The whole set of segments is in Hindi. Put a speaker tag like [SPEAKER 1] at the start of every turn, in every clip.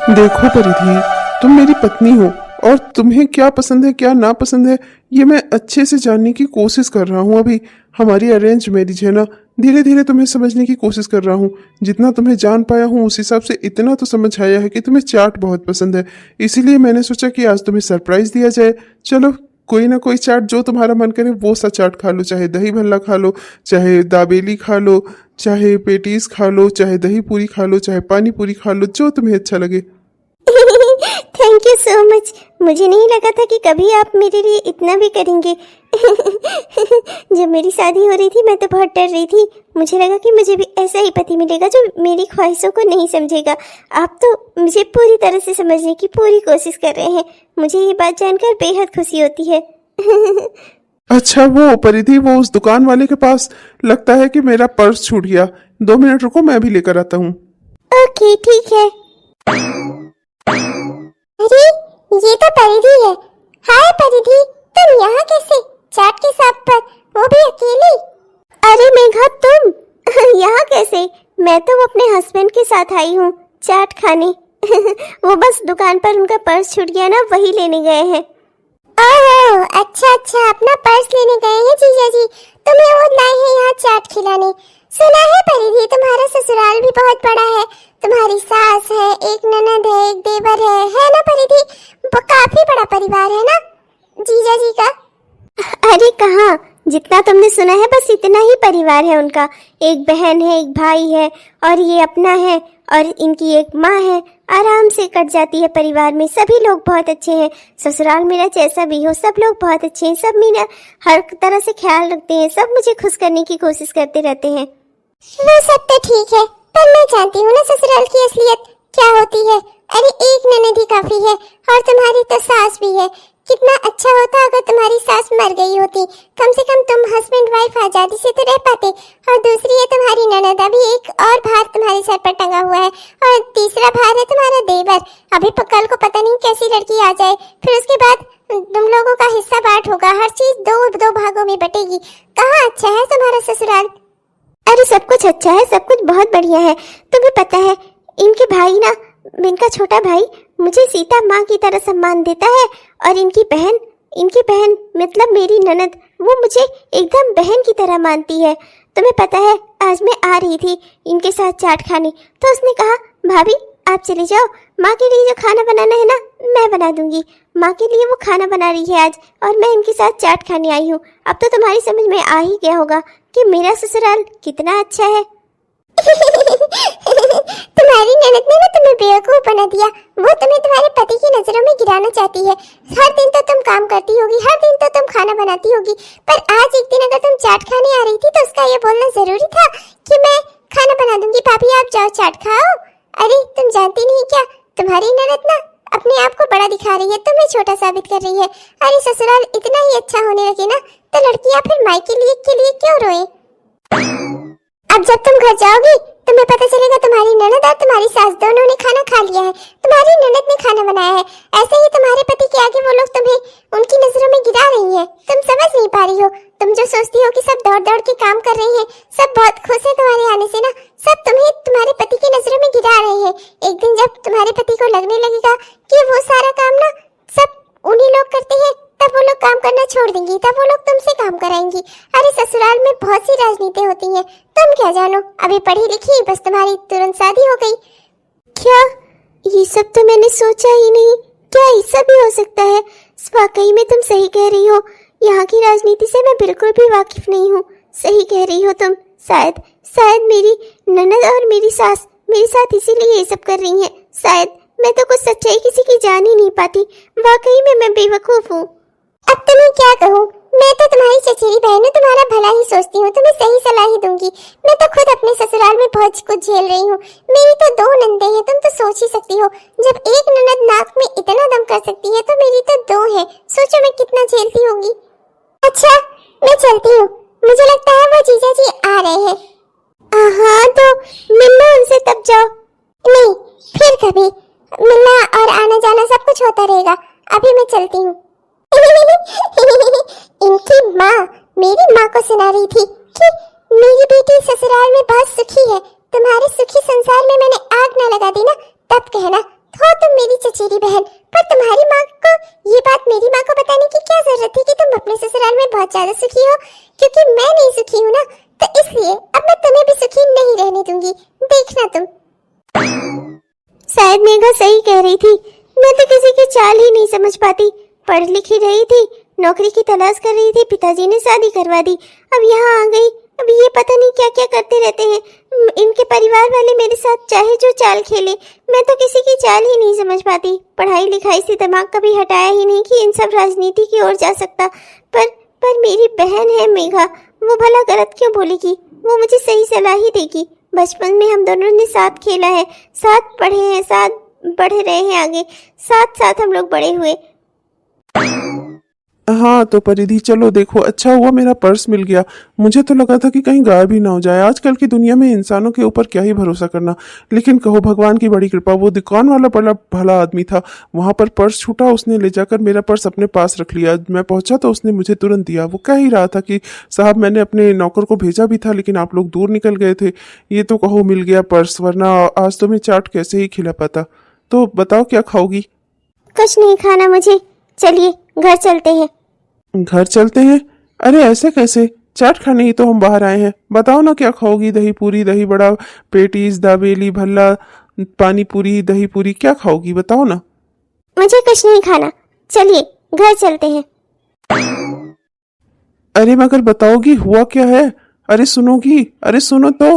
[SPEAKER 1] देखो परिधि, तुम मेरी पत्नी हो और तुम्हें क्या पसंद है क्या ना पसंद है ये मैं अच्छे से जानने की कोशिश कर रहा हूँ। अभी हमारी अरेंज मैरिज है ना, धीरे धीरे तुम्हें समझने की कोशिश कर रहा हूँ। जितना तुम्हें जान पाया हूँ उस हिसाब से इतना तो समझ आया है कि तुम्हें चाट बहुत पसंद है। इसीलिए मैंने सोचा कि आज तुम्हें सरप्राइज दिया जाए। चलो, कोई ना कोई चाट जो तुम्हारा मन करे वो सा चाट खा लो, चाहे दही भल्ला खा लो, चाहे दाबेली खा लो, चाहे पेटीज खा लो, चाहे दही पूरी खा लो, चाहे पानी पूरी खा लो, जो तुम्हें अच्छा लगे।
[SPEAKER 2] Thank you so much. मुझे नहीं लगा था कि कभी आप मेरे लिए इतना भी करेंगे। जब मेरी शादी हो रही थी मैं तो बहुत डर रही थी। मुझे लगा कि मुझे भी ऐसा ही पति मिलेगा जो मेरी ख्वाहिशों को नहीं समझेगा। आप तो मुझे पूरी तरह से समझने की पूरी कोशिश कर रहे हैं। मुझे ये बात जानकर बेहद खुशी होती है।
[SPEAKER 1] अच्छा वो परिधि, वो उस दुकान वाले के पास लगता है कि मेरा पर्स छूट गया। 2 मिनट रुको, मैं भी लेकर आता हूँ।
[SPEAKER 2] ओके ठीक है। अरे ये तो परिधि है। हाय परिधि, तुम यहाँ कैसे? चाट के साथ पर, वो भी अकेली? अरे मेघा तुम यहाँ कैसे? मैं तो अपने हस्बैंड के साथ आई हूँ चाट खाने। वो बस दुकान पर उनका पर्स छूट गया ना, वही लेने गए हैं। ओह अच्छा अच्छा, अपना पर्स लेने गए हैं जीजा जी। तुम्हें वो लाए हैं यहाँ चाट खिलाने। सुना है परिधि तुम्हारा ससुराल भी बहुत बड़ा है। तुम्हारी सास है, एक ननद है, एक देवर है ना परिधि? काफी बड़ा परिवार है ना जीजा जी का? अरे कहाँ, जितना तुमने सुना है बस इतना ही परिवार है उनका। एक बहन है, एक भाई है और ये अपना है और इनकी एक माँ है। आराम से कट जाती है परिवार में। सभी लोग बहुत अच्छे हैं। ससुराल मेरा जैसा भी हो सब लोग बहुत अच्छे हैं। सब मेरा हर तरह से ख्याल रखते हैं। सब मुझे खुश करने की कोशिश करते रहते हैं। वो सब तो ठीक है, पर मैं जानती हूँ ना ससुराल की असलियत क्या होती है। अरे एक ननद ही काफी है और तुम्हारी तो सास भी है। कितना अच्छा होता अगर तुम्हारी सास मर गई होती। कम से कम तुम हस्बैंड वाइफ आजादी से तो रह पाते। और दूसरी है तुम्हारी ननद, अभी एक और भार तुम्हारे सर पर टंगा हुआ है। और तीसरा भार है तुम्हारा देवर। अभी कल को पता नहीं कैसी लड़की आ जाए, फिर उसके बाद तुम लोगों का हिस्सा बांट होगा। हर चीज दो भागों में बटेगी। कहाँ अच्छा है तुम्हारा ससुराल? अरे सब कुछ अच्छा है, सब कुछ बहुत बढ़िया है। तुम्हें पता है इनके भाई ना, इनका छोटा भाई मुझे सीता माँ की तरह सम्मान देता है। और इनकी बहन मतलब मेरी ननद, वो मुझे एकदम बहन की तरह मानती है। तुम्हें पता है आज मैं आ रही थी इनके साथ चाट खाने, तो उसने कहा भाभी आप चले जाओ, माँ के लिए जो खाना बनाना है ना मैं बना दूंगी। माँ के लिए वो खाना बना रही है आज और मैं इनके साथ चाट खाने आई हूँ। अब तो तुम्हारी समझ में आ ही गया होगा कि मेरा ससुराल कितना अच्छा है। तुम्हारी ननद ने ना तुम्हें बेवकूफ बना दिया। वो तुम्हें तुम्हारे पति की नजरों में गिराना चाहती है। हर दिन तो तुम काम करती होगी, हर दिन तो तुम खाना बनाती होगी, पर आज एक दिन अगर तुम चाट खाने आ रही थी तो उसका ये बोलना जरूरी था कि मैं खाना बना दूंगी, भाभी आप जाओ चाट खाओ। अरे तुम जानती नहीं क्या, तुम्हारी ननद ना अपने आप को बड़ा दिखा रही है, तुम्हें छोटा साबित कर रही है। अरे ससुराल इतना ही अच्छा होने लगे ना तो लड़कियां फिर मायके के लिए क्यों रोए? अब जब तुम घर जाओगी तुम्हें पता चलेगा तुम्हारी ननद और तुम्हारी सास दोनों ने खाना खा लिया है। तुम्हारी ननद ने खाना बनाया है। ऐसे ही तुम्हारे पति के आगे वो लोग तुम्हें उनकी नजरों में गिरा रही हैं। तुम समझ नहीं पा रही हो। तुम जो सोचती हो कि सब दौड़ दौड़ के काम कर रही हैं, सब बहुत खुश है तुम्हारे आने से ना, सब तुम्हें तुम्हारे पति की नजरों में गिरा रहे हैं। एक दिन जब तुम्हारे पति को लगने लगेगा कि वो सारा काम ना सब उन्हीं लोग करते हैं, तब वो लोग काम करना छोड़ देंगी, तब वो लोग तुमसे काम कराएंगी। अरे ससुराल में बहुत सी राजनीति होती है, तुम क्या जानो। अभी पढ़ी लिखी, बस तुम्हारी तुरंत शादी हो गई। क्या ये सब तो मैंने सोचा ही नहीं। क्या ऐसा भी हो सकता है? वाकई में तुम सही कह रही हो। यहाँ की राजनीति से मैं बिल्कुल भी वाकिफ नहीं हूँ। सही कह रही हो तुम। शायद मेरी ननद और मेरी सास मेरे साथ इसीलिए ये सब कर रही हैं। शायद मैं तो कुछ सच्चाई किसी की जान ही नहीं पाती। वाकई में मैं बेवकूफ हूँ। अब तुम्हें क्या कहूँ, मैं तो तुम्हारी चचेरी बहन हूँ, तुम्हारा भला ही सोचती हूँ, तुम्हें सही सलाह ही दूंगी। मैं तो खुद अपने ससुराल में बहुत कुछ झेल रही हूँ। मेरी तो 2 नंदे हैं, तुम तो सोच ही सकती हो। जब एक ननद नाक में इतना दम कर सकती है तो मेरी तो 2 है। सोचो मैं कितना झेलती होंगी। अच्छा मैं चलती हूँ, मुझे लगता है वो जीजा जी आ रहे हैं। हाँ तो मिलना उनसे तब जाओ। नहीं, फिर कभी मिलना और आना जाना सब कुछ होता रहेगा। अभी मैं चलती हूँ। इनकी माँ मेरी माँ को सुना रही थी कि मेरी बेटी ससुराल में बहुत सुखी है। तुम्हारे सुखी संसार में मैंने आग न लगा दी ना, तब कहना हो तुम मेरी चचेरी बहन, पर तुम्हारी माँ को ये बात मेरी माँ को बताने की क्या जरूरत थी कि तुम अपने ससुराल में बहुत ज्यादा सुखी हो? क्योंकि मैं नहीं सुखी हूँ ना, तो इसलिए अब मैं तुम्हें भी सुखी नहीं रहने दूंगी। देखना तुम। शायद मेघा सही कह रही थी। मैं तो किसी की चाल ही नहीं समझ पाती। पढ़ लिखी रही थी, नौकरी की तलाश कर रही थी, पिताजी ने शादी करवा दी, अब यहाँ आ गई। अब ये पता नहीं क्या क्या करते रहते हैं इनके परिवार वाले मेरे साथ, चाहे जो चाल खेले। मैं तो किसी की चाल ही नहीं समझ पाती। पढ़ाई लिखाई से दिमाग कभी हटाया ही नहीं कि इन सब राजनीति की ओर जा सकता। पर मेरी बहन है मेघा, वो भला गलत क्यों बोलेगी? वो मुझे सही सलाह ही देगी। बचपन में हम दोनों ने साथ खेला है, साथ पढ़े हैं, साथ बढ़ रहे हैं आगे, साथ साथ हम लोग बड़े हुए।
[SPEAKER 1] हाँ तो परिधि, चलो देखो, अच्छा हुआ मेरा पर्स मिल गया। मुझे तो लगा था कि कहीं गायब ही ना हो जाए। आजकल की दुनिया में इंसानों के ऊपर क्या ही भरोसा करना। लेकिन कहो भगवान की बड़ी कृपा, वो दुकान वाला बड़ा भला आदमी था। वहां पर पर्स छूटा, उसने ले जाकर मेरा पर्स अपने पास रख लिया। मैं पहुंचा तो उसने मुझे तुरंत दिया। वो कह ही रहा था कि साहब मैंने अपने नौकर को भेजा भी था, लेकिन आप लोग दूर निकल गए थे। ये तो कहो मिल गया पर्स, वरना आज तो मैं चाट कैसे ही खिला पाता। तो बताओ क्या खाओगी?
[SPEAKER 2] कुछ नहीं खाना मुझे, चलिए घर चलते हैं।
[SPEAKER 1] घर चलते हैं? अरे ऐसे कैसे? चाट खाने ही तो हम बाहर आए हैं। बताओ ना क्या खाओगी? दही पूरी, दही बड़ा, पेटीज, दाबेली, भल्ला, पानी पूरी, दही पूरी, क्या खाओगी बताओ ना।
[SPEAKER 2] मुझे कुछ नहीं खाना, चलिए घर चलते हैं।
[SPEAKER 1] अरे मगर बताओगी हुआ क्या है? अरे सुनोगी? अरे सुनो तो।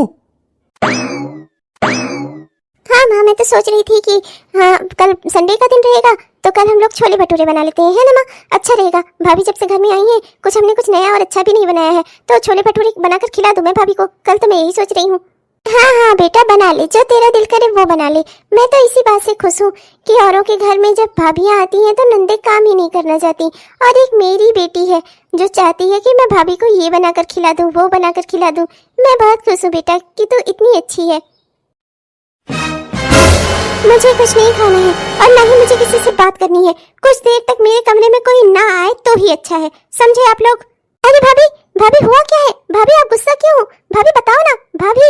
[SPEAKER 2] हाँ माँ, मैं तो सोच रही थी कि हाँ कल संडे का दिन रहेगा तो कल हम लोग छोले भटूरे बना लेते हैं, है ना माँ? अच्छा रहेगा। भाभी जब से घर में आई है हमने कुछ नया और अच्छा भी नहीं बनाया है, तो छोले भटूरे बनाकर खिला दूं मैं भाभी को। कल तो मैं यही सोच रही हूँ। हाँ हाँ बेटा, बना ले, जो तेरा दिल करे वो बना ले। मैं तो इसी बात से खुश हूँ कि औरों के घर में जब भाभियाँ आती हैं तो नंदे काम ही नहीं करना चाहती, और एक मेरी बेटी है जो चाहती है कि मैं भाभी को ये बनाकर खिला दूं, वो बनाकर खिला दूं। मैं बहुत खुश हूँ बेटा कि तू इतनी अच्छी है। मुझे कुछ नहीं खाना है और ना ही मुझे किसी से बात करनी है। कुछ देर तक मेरे कमरे में कोई ना आए तो ही अच्छा है, समझे आप लोग? अरे भाभी, भाभी हुआ क्या है? भाभी आप गुस्सा क्यों हो? भाभी बताओ ना भाभी।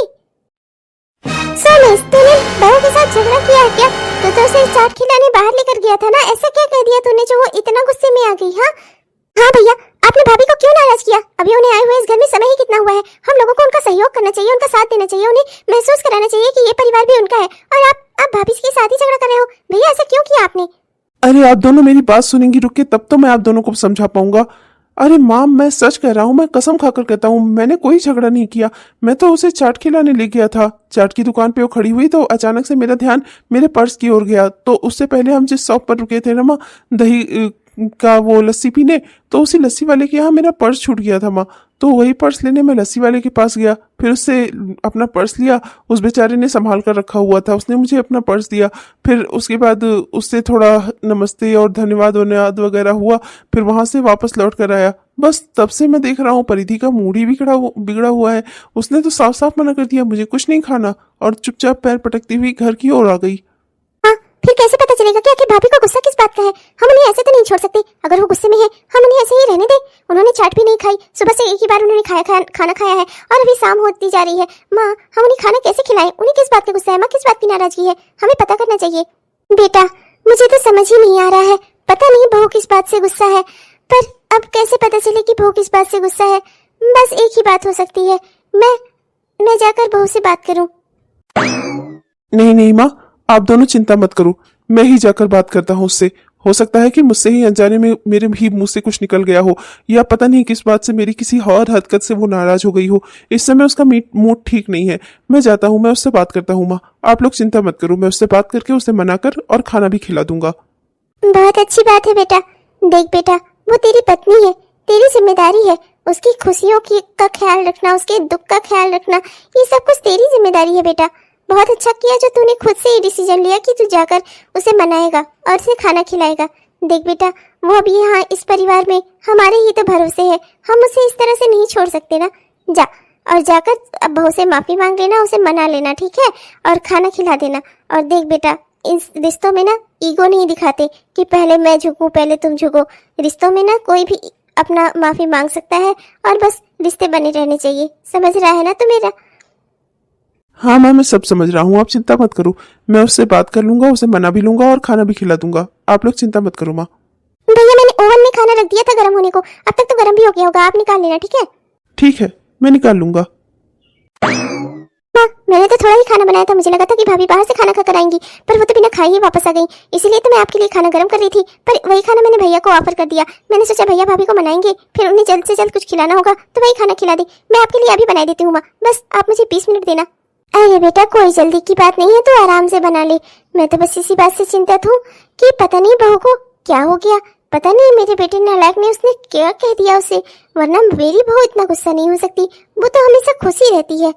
[SPEAKER 2] सोनिस, तूने बहू के साथ झगड़ा किया है क्या? तो उसे चाट खिलाने बाहर लेकर गया था ना, ऐसा क्या कह दिया तूने जो वो इतना गुस्से में आ गई? हाँ हाँ भैया, आपने भाभी को क्यों नाराज किया? अभी उन्हें आए हुए इस घर में समय ही कितना हुआ है। हम लोगों को उनका सहयोग करना चाहिए, उनका साथ देना चाहिए, उन्हें महसूस कराना चाहिए कि ये परिवार भी उनका है। और आप भाभी के साथ ही झगड़ा कर रहे हो। भैया ऐसा क्यों किया आपने?
[SPEAKER 1] अरे आप दोनों मेरी बात सुनेंगी, रुक के तब तो मैं आप दोनों को समझा पाऊंगा। अरे माँ, मैं सच कह रहा हूँ, मैं कसम खाकर कहता हूँ, मैंने कोई झगड़ा नहीं किया। मैं तो उसे चाट खिलाने ले गया था। चाट की दुकान पे वो खड़ी हुई तो अचानक से मेरा ध्यान मेरे पर्स की ओर गया। तो उससे पहले हम जिस शॉप पर रुके थे ना माँ, दही का वो लस्सी पीने, तो उसी लस्सी वाले के यहाँ मेरा पर्स छूट गया था माँ। तो वही पर्स लेने मैं लस्सी वाले के पास गया, फिर उससे अपना पर्स लिया। उस बेचारे ने संभाल कर रखा हुआ था, उसने मुझे अपना पर्स दिया। फिर उसके बाद उससे थोड़ा नमस्ते और धन्यवाद वन्यवाद वगैरह हुआ, फिर वहां से वापस लौट कर आया। बस तब से मैं देख रहा हूँ परिधि का मूड ही बिगड़ा हुआ है। उसने तो साफ साफ मना कर दिया मुझे कुछ नहीं खाना, और चुपचाप पैर पटकती हुई घर की ओर आ गई।
[SPEAKER 2] फिर कैसे पता चलेगा कि आखिर भाभी को गुस्सा किस बात का है? हम उन्हें ऐसे तो नहीं छोड़ सकते। अगर वो गुस्से में है हम उन्हें ऐसे ही रहने दें? उन्होंने चाट भी नहीं खाई, सुबह से एक ही बार उन्होंने खाना खाया है और अभी शाम होती जा रही है। माँ, हम उन्हें खाना कैसे खिलाएं? उन्हें किस बात का गुस्सा है? माँ, किस बात की नाराजगी है? हमें पता करना चाहिए। बेटा, मुझे तो समझ ही नहीं आ रहा है। पता नहीं बहू किस बात से गुस्सा है, पर अब कैसे पता चले कि बहू किस बात से गुस्सा है? बस एक ही बात हो सकती है, मैं जाकर बहू से बात करूं।
[SPEAKER 1] नहीं नहीं माँ, आप दोनों चिंता मत करो, मैं ही जाकर बात करता हूँ उससे। हो सकता है कि मुझसे ही अनजाने में मेरे ही मुंह से कुछ निकल गया हो, या पता नहीं किस बात से मेरी किसी और हरकत से वो नाराज हो गई हो। इस समय उसका मूड ठीक नहीं है। मैं जाता हूँ, मैं उससे बात करता हूँ माँ, आप लोग चिंता मत करो। मैं उससे बात करके उसे मनाकर और खाना भी खिला दूंगा।
[SPEAKER 2] बहुत अच्छी बात है बेटा। देख बेटा, वो तेरी पत्नी है, तेरी जिम्मेदारी है उसकी खुशियों की का ख्याल रखना, उसके दुख का ख्याल रखना, ये सब कुछ तेरी जिम्मेदारी है बेटा। बहुत अच्छा किया जो तूने खुद से ये डिसीजन लिया कि तू जाकर उसे मनाएगा और उसे खाना खिलाएगा। देख बेटा, वो अभी यहाँ इस परिवार में हमारे ही तो भरोसे है, हम उसे इस तरह से नहीं छोड़ सकते ना। जा और जाकर अब बहू से माफी मांग लेना, उसे मना लेना, ठीक है? और खाना खिला देना। और देख बेटा, इस रिश्तों में ना ईगो नहीं दिखाते कि पहले मैं झुकूं पहले तुम झुको। रिश्तों में ना कोई भी अपना माफी मांग सकता है और बस रिश्ते बने रहने चाहिए। समझ रहा है ना तू मेरा?
[SPEAKER 1] हाँ माँ, मैं सब समझ रहा हूँ, आप चिंता मत करो। मैं उससे बात कर लूंगा, उसे मना भी लूंगा और खाना भी खिला दूंगा। आप लोग चिंता मत करो माँ।
[SPEAKER 2] भैया मैंने ओवन में खाना रख दिया था गर्म होने को, अब तक तो गर्म भी हो गया होगा, आप निकाल लेना ठीक है।
[SPEAKER 1] ठीक है, मैं निकाल लूंगा।
[SPEAKER 2] माँ मैंने तो थोड़ा ही खाना बनाया था, मुझे लगा था कि भाभी बाहर से खाना खाकर आएंगी, पर वो तो बिना खाए ही वापस आ गई, इसीलिए तो मैं आपके लिए खाना गर्म कर रही थी। पर वही खाना मैंने भैया को ऑफर कर दिया। मैंने सोचा भैया भाभी को मनाएंगे, फिर उन्हें जल्द से जल्द कुछ खिलाना होगा, तो वही खाना खिला दी। मैं आपके लिए अभी बना देती हूँ माँ, बस आप मुझे 20 मिनट देना। अरे बेटा कोई जल्दी की बात नहीं है, तो आराम से बना ले। मैं तो बस इसी बात से चिंतित हूँ कि पता नहीं बहू को क्या हो गया, पता नहीं मेरे बेटे नालायक ने उसने क्या कह दिया उसे, वरना मेरी बहू इतना गुस्सा नहीं हो सकती, वो तो हमेशा खुश ही रहती है।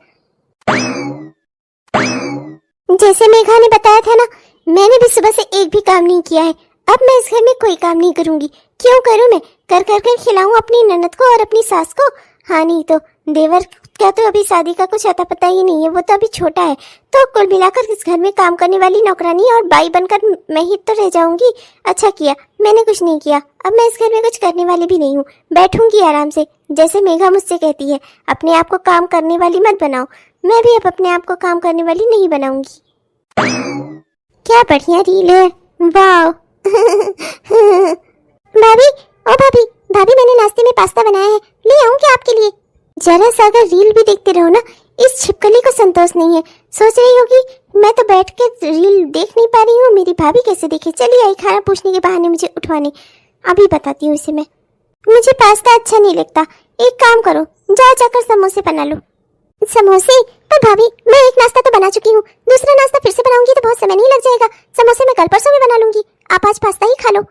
[SPEAKER 2] जैसे मेघा ने बताया था ना, मैंने भी सुबह से एक भी काम नहीं किया है। अब मैं इस घर में कोई काम नहीं करूंगी। क्यों करूं मैं? कर कर कर खिलाऊं अपनी ननद को और अपनी सास को। हाँ नहीं तो देवर का तो अभी शादी का कुछ अता पता ही नहीं है, वो तो अभी छोटा है। तो कुल मिलाकर इस घर में काम करने वाली नौकरानी और बाई बनकर मैं ही तो रह जाऊंगी। अच्छा किया मैंने कुछ नहीं किया, अब मैं इस घर में कुछ करने वाली भी नहीं हूँ, बैठूंगी आराम से। जैसे मेघा मुझसे कहती है, अपने आप को काम करने वाली मत बनाओ, मैं भी अब अपने आप को काम करने वाली नहीं बनाऊंगी। क्या बढ़िया रील है, वाह। भाभी ओ भाभी, भाभी मैंने नाश्ते में पास्ता बनाया है, ले आऊं क्या आपके लिए? जरा सा अगर रील भी देखते रहो ना, इस छिपकली को संतोष नहीं है। सोच रही होगी मैं तो बैठ के रील देख नहीं पा रही हूँ, मेरी भाभी कैसे देखे। चलिए आई खाना पूछने के बहाने मुझे उठवाने, अभी बताती हूँ इसे मैं। मुझे पास्ता अच्छा नहीं लगता, एक काम करो जाओ जाकर समोसे बना लो। समोसे? पर भाभी मैं एक नाश्ता तो बना चुकी हूँ, दूसरा नाश्ता फिर से बनाऊंगी तो बहुत समय नहीं लग जाएगा। समोसे मैं कल परसों में बना लूंगी, आप आज पास्ता ही खा लो।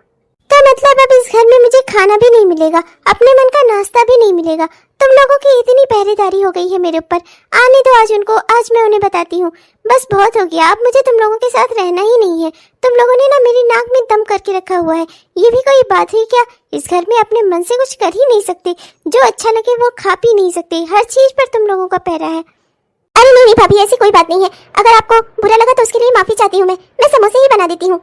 [SPEAKER 2] तो मतलब अब इस घर में मुझे खाना भी नहीं मिलेगा, अपने मन का नाश्ता भी नहीं मिलेगा। तुम लोगों की इतनी पहरेदारी हो गई है मेरे ऊपर। आने दो आज उनको, आज मैं उन्हें बताती हूँ। बस बहुत हो गया, अब मुझे तुम लोगों के साथ रहना ही नहीं है। तुम लोगों ने ना मेरी नाक में दम करके रखा हुआ है, ये भी कोई बात हुई क्या? इस घर में अपने मन से कुछ कर ही नहीं सकते, जो अच्छा लगे वो खा पी नहीं सकते, हर चीज पर तुम लोगों का पैरा है। अरे नहीं भाभी ऐसी कोई बात नहीं है, अगर आपको बुरा लगा तो उसके लिए माफी चाहती हूँ। मैं समोसे ही बना देती हूँ।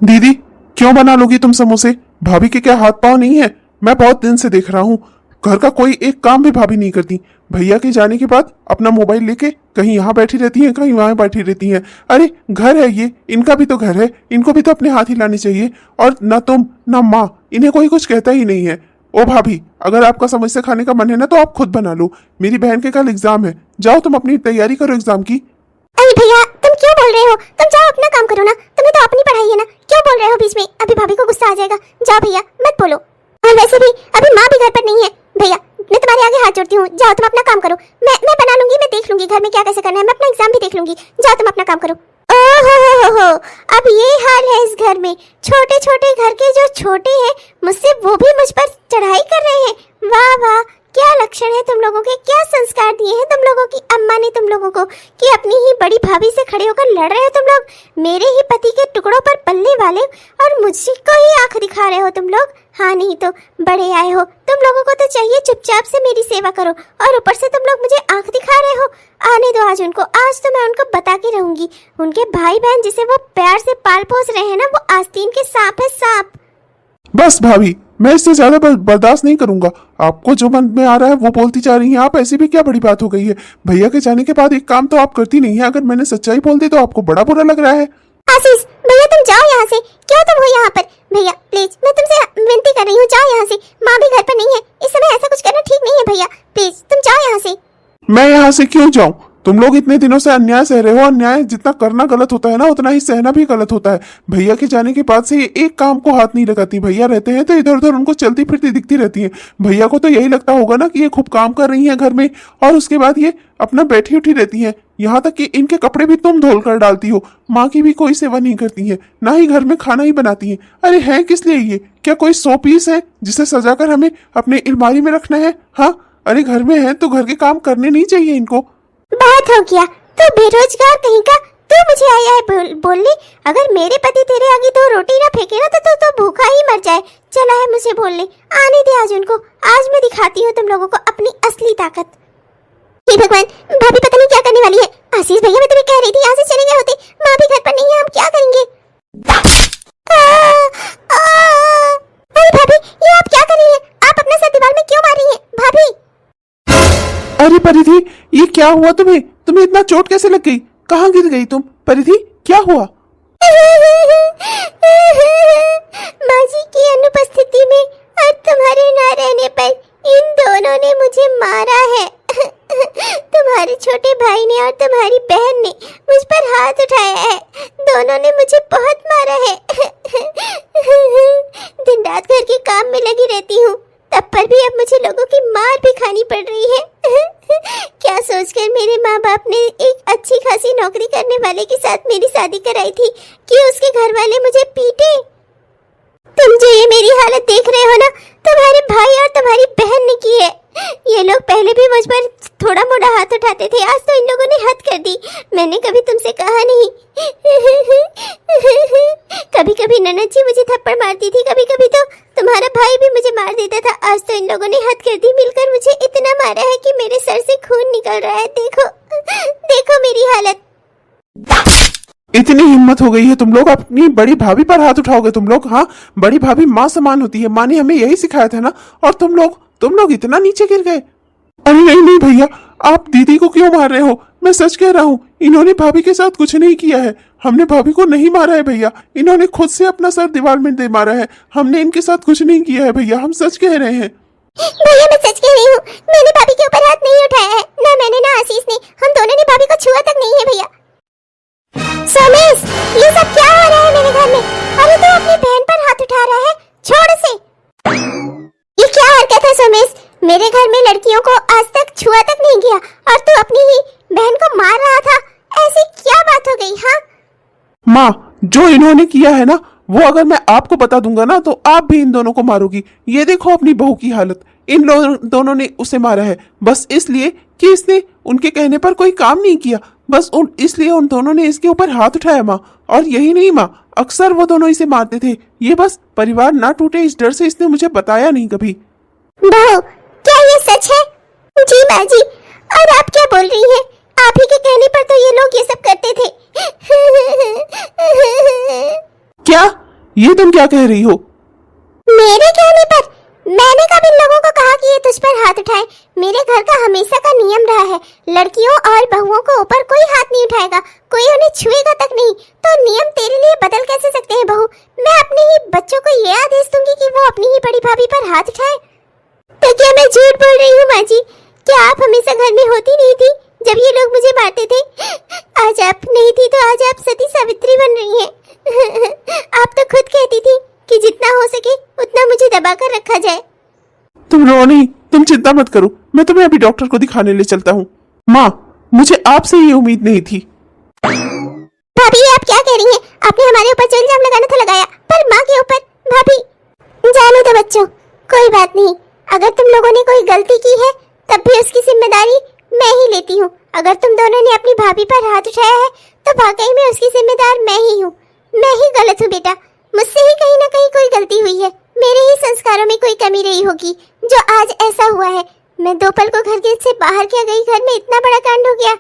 [SPEAKER 1] दीदी क्यों बना लोगी तुम समोसे? भाभी के क्या हाथ पांव नहीं है? मैं बहुत दिन से देख रहा हूँ, घर का कोई एक काम भी भाभी नहीं करती। भैया के जाने के बाद अपना मोबाइल लेके कहीं यहाँ बैठी रहती हैं, कहीं वहां बैठी रहती हैं। अरे घर है ये, इनका भी तो घर है, इनको भी तो अपने हाथ ही लाने चाहिए। और ना तुम ना माँ, इन्हें कोई कुछ कहता ही नहीं है। ओ भाभी, अगर आपका समोसे खाने का मन है ना तो आप खुद बना लो। मेरी बहन के कल एग्जाम है, जाओ तुम अपनी तैयारी करो एग्जाम की।
[SPEAKER 2] अरे भैया तुम क्यों बोल रहे हो? तुम जाओ अपना काम करो ना, तुम्हें तो अपनी पढ़ाई है ना, क्यों बोल रहे हो बीच में? अभी भाभी को गुस्सा आ जाएगा। जाओ भैया मत बोलो। और वैसे भी अभी माँ भी घर पर नहीं है। भैया मैं तुम्हारे आगे हाथ जोड़ती हूँ, जाओ तुम अपना काम करो। मैं बना लूंगी, मैं देख लूंगी घर में क्या कैसे करना है, मैं अपना एग्जाम भी देख लूंगी। जाओ तुम अपना काम करो। ओहो, अब ये हाल है इस घर में। छोटे छोटे घर के जो छोटे हैं मुझसे, वो भी मुझ पर चढ़ाई कर रहे हैं। वाह वाह, क्या लक्षण है तुम लोगों के, क्या संस्कार दिए हैं तुम लोगों की अम्मा ने तुम लोगों को, कि अपनी ही बड़ी भाभी से खड़े होकर लड़ रहे हो तुम लोग, मेरे ही पति के टुकड़ों पर पलने वाले, और मुझको ही आंख दिखा रहे हो तुम लोग। हाँ नहीं तो बड़े आए हो, तुम लोगों को तो चाहिए चुपचाप से मेरी सेवा करो, और ऊपर से तुम लोग मुझे आंख दिखा रहे हो। आने दो आज उनको, आज तो मैं उनको बता के रहूंगी। उनके भाई बहन जिसे वो प्यार से पाल पोस रहे हैं ना, वो आस्तीन के सांप है, सांप।
[SPEAKER 1] बस भाभी, मैं इससे ज्यादा बर्दाश्त नहीं करूंगा। आपको जो मन में आ रहा है वो बोलती जा रही हैं आप, ऐसी भी क्या बड़ी बात हो गई है? भैया के जाने के बाद एक काम तो आप करती नहीं है, अगर मैंने सच्चाई बोल दी तो आपको बड़ा बुरा लग रहा है।
[SPEAKER 2] आशीष भैया तुम जाओ यहाँ से, क्यों तुम हो यहाँ पर? भैया प्लीज मैं तुमसे विनती कर रही हूँ, जाओ यहाँ से। माँ भी घर पर नहीं है, इस समय ऐसा कुछ करना ठीक नहीं है। भैया प्लीज तुम जाओ यहाँ से।
[SPEAKER 1] मैं यहाँ से क्यों जाऊं? तुम लोग इतने दिनों से अन्याय सह रहे हो, अन्याय जितना करना गलत होता है ना, उतना ही सहना भी गलत होता है। भैया के जाने के बाद से ये एक काम को हाथ नहीं लगाती। भैया रहते हैं तो इधर उधर उनको चलती फिरती दिखती रहती हैं। भैया को तो यही लगता होगा ना कि ये खूब काम कर रही हैं घर में, और उसके बाद ये अपना बैठी उठी रहती हैं। यहाँ तक कि इनके कपड़े भी तुम धोल कर डालती हो। माँ की भी कोई सेवा नहीं करती है, ना ही घर में खाना ही बनाती है। अरे है किस लिए ये? क्या कोई 100 पीस है जिसे सजाकर हमें अपने अलमारी में रखना है? हाँ, अरे घर में है तो घर के काम करने नहीं चाहिए इनको?
[SPEAKER 2] बात हो गया तो बेरोजगार कहीं का, तू मुझे आया है बोलने? अगर मेरे पति तेरे आगे 2 रोटी ना फेंके ना तो भूखा ही मर जाए। चला है मुझे बोलने, आने दे आज उनको, आज मैं दिखाती हूँ तुम लोगों को अपनी असली ताकत। हे भगवान, भाभी पता नहीं क्या करने वाली है। आशीष भैया मैं तुम्हें कह रही थी यहाँ से चले गए होते, माँ भी घर पर नहीं है, हम क्या करेंगे? अरे भाभी ये आप क्या कर रही है? आप अपना सर दीवार में क्यों मार रही है भाभी?
[SPEAKER 1] अरे परिधि, ये क्या हुआ तुम्हें? तुम्हें इतना चोट कैसे लग गई? कहाँ गिर गई तुम परिधि? क्या हुआ?
[SPEAKER 2] माँ जी की अनुपस्थिति में और तुम्हारे ना रहने पर इन दोनों ने मुझे मारा है। तुम्हारे छोटे भाई ने और तुम्हारी बहन ने मुझ पर हाथ उठाया है। दोनों ने मुझे बहुत मारा है। दिन रात घर के काम में लगी रहती हूँ, तब पर भी अब मुझे लोगों की मार भी खानी पड़ रही है। क्या सोचकर मेरे माँ बाप ने एक अच्छी खासी नौकरी करने वाले के साथ मेरी शादी कराई थी कि उसके घर वाले मुझे पीटे। तुम जो ये मेरी हालत देख रहे हो ना, तुम्हारे भाई और तुम्हारी बहन ने की है। ये लोग पहले भी मुझ पर थोड़ा मोड़ा हाथ उठाते थे, आज तो इन लोगों ने हद कर दी। मैंने कभी तुमसे कहा नहीं। कभी कभी ननद जी मुझे थप्पड़ मारती थी, कभी कभी तो तुम्हारा भाई भी मुझे मार देता था। आज तो इन लोगों ने हद कर दी, मिलकर मुझे इतना मारा है कि मेरे सर से खून निकल रहा है। देखो देखो मेरी हालत।
[SPEAKER 1] इतनी हिम्मत हो गई है तुम लोग अपनी बड़ी भाभी पर हाथ उठाओगे तुम लोग? हाँ, बड़ी भाभी माँ समान होती है, माँ ने हमें यही सिखाया था ना। और तुम लोग इतना नीचे गिर गए। अरे नहीं नहीं भैया, आप दीदी को क्यों मार रहे हो? मैं सच कह रहा हूँ, इन्होंने भाभी के साथ कुछ नहीं किया है। हमने भाभी को नहीं मारा है भैया, इन्होंने खुद से अपना सर दीवार में दे मारा है। हमने इनके साथ कुछ नहीं किया है भैया, हम सच कह रहे हैं।
[SPEAKER 2] भैया मैं सच कह रही हूँ, मैंने भाभी के ऊपर हाथ नहीं उठाया है, ना मैंने ना आशीष ने। हम दोनों ने भाभी को छुआ तक नहीं है भैया। सोमेश, ये सब क्या हो रहा है मेरे घर में? अरे तू अपनी बहन पर हाथ उठा रहा है, छोड़ उसे। ये क्या हरकत है सोमेश? मेरे घर में लड़कियों को आज तक छुआ तक नहीं किया और तू अपनी ही बहन को मार रहा था। ऐसी क्या बात हो गई? हाँ
[SPEAKER 1] माँ, जो इन्होंने किया है ना, वो अगर मैं आपको बता दूंगा ना तो आप भी इन दोनों को मारोगी। ये देखो अपनी बहू की हालत। इन दोनों ने उसे मारा है बस इसलिए कि इसने उनके कहने पर कोई काम नहीं किया। बस इसलिए उन दोनों ने इसके ऊपर हाथ उठाया माँ। और यही नहीं माँ, अक्सर वो दोनों इसे मारते थे। ये बस परिवार ना टूटे इस डर से इसने मुझे बताया नहीं कभी।
[SPEAKER 2] बहू, क्या ये सच है? जी माँ जी। और आप क्या बोल रही हैं? आप ही के कहने पर तो ये लोग ये सब करते थे।
[SPEAKER 1] क्या? ये तुम क्या कह रही हो?
[SPEAKER 2] मेरे कहने पर? मैंने कब इन लोगों को कहा कि ये तुझ पर हाथ उठाए? मेरे घर का हमेशा का नियम रहा है, लड़कियों और बहुओं को ऊपर कोई हाथ नहीं उठाएगा, कोई उन्हें छुएगा तक नहीं। तो नियम तेरे लिए बदल कैसे सकते हैं बहू? मैं अपने ही बच्चों को ये आदेश दूंगी कि वो अपनी ही बड़ी भाभी पर हाथ उठाए? तो क्या मैं झूठ बोल रही हूँ माँ जी? क्या आप हमेशा घर में होती नहीं थी जब ये लोग मुझे मारते थे? आज आप नहीं थी तो आज आप सती सावित्री बन रही हैं। आप तो खुद कहती थी कि जितना हो सके उतना मुझे दबा कर रखा जाए।
[SPEAKER 1] तुम रो नहीं, तुम चिंता मत करो, मैं तुम्हें अभी डॉक्टर को दिखाने ले चलता हूँ। माँ, मुझे आपसे ये उम्मीद नहीं थी।
[SPEAKER 2] भाभी आप क्या कह रही हैं? आपने हमारे ऊपर जो इल्जाम लगाना था लगाया, पर माँ के ऊपर? भाभी जाने दो बच्चों, कोई बात नहीं। अगर तुम लोगों ने कोई गलती की है तब भी उसकी जिम्मेदारी मैं ही लेती हूँ। अगर तुम दोनों ने अपनी भाभी पर हाथ उठाया है तो वाकई में उसकी जिम्मेदार मैं ही हूँ। मैं ही गलत हूँ बेटा, मुझसे ही कहीं ना कहीं कोई गलती हुई है। मेरे ही संस्कारों में कोई कमी रही होगी जो आज ऐसा हुआ है। मैं 2 पल को घर के से बाहर क्या गई, घर में इतना बड़ा कांड हो गया।